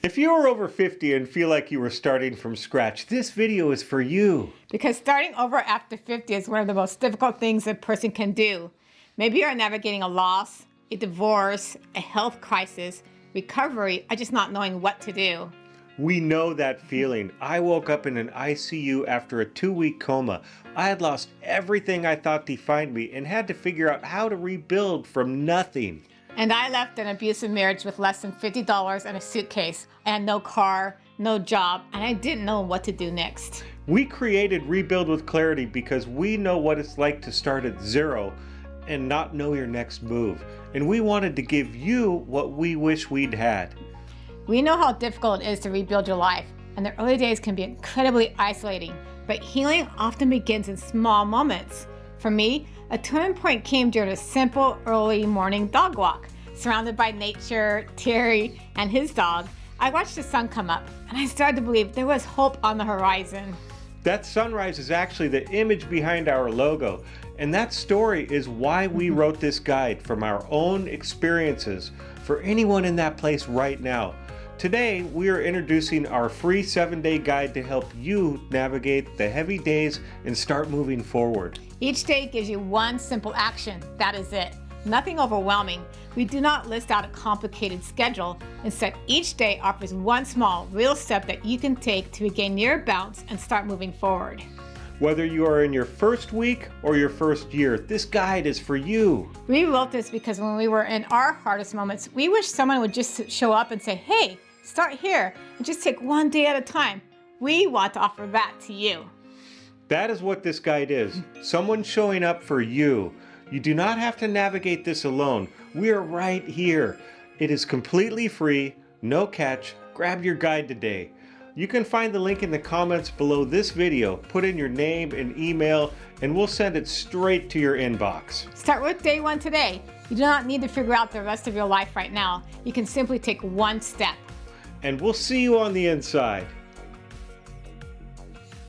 If you are over 50 and feel like you were starting from scratch, this video is for you. Because starting over after 50 is one of the most difficult things a person can do. Maybe you're navigating a loss, a divorce, a health crisis, recovery, or just not knowing what to do. We know that feeling. I woke up in an ICU after a 2-week coma. I had lost everything I thought defined me and had to figure out how to rebuild from nothing. And I left an abusive marriage with less than $50 and a suitcase. I had no car, no job, and I didn't know what to do next. We created Rebuild with Clarity because we know what it's like to start at zero and not know your next move. And we wanted to give you what we wish we'd had. We know how difficult it is to rebuild your life, and the early days can be incredibly isolating, but healing often begins in small moments. For me, a turning point came during a simple early morning dog walk. Surrounded by nature, Terry, and his dog, I watched the sun come up, and I started to believe there was hope on the horizon. That sunrise is actually the image behind our logo, and that story is why we wrote this guide from our own experiences for anyone in that place right now. Today, we are introducing our free 7-day guide to help you navigate the heavy days and start moving forward. Each day gives you one simple action. That is it. Nothing overwhelming. We do not list out a complicated schedule. Instead, each day offers one small, real step that you can take to regain your bounce and start moving forward. Whether you are in your first week or your first year, this guide is for you. We wrote this because when we were in our hardest moments, we wish someone would just show up and say, hey, start here and just take one day at a time. We want to offer that to you. That is what this guide is. Someone showing up for you. You do not have to navigate this alone. We are right here. It is completely free, no catch. Grab your guide today. You can find the link in the comments below this video. Put in your name and email, and we'll send it straight to your inbox. Start with day one today. You do not need to figure out the rest of your life right now. You can simply take one step. And we'll see you on the inside.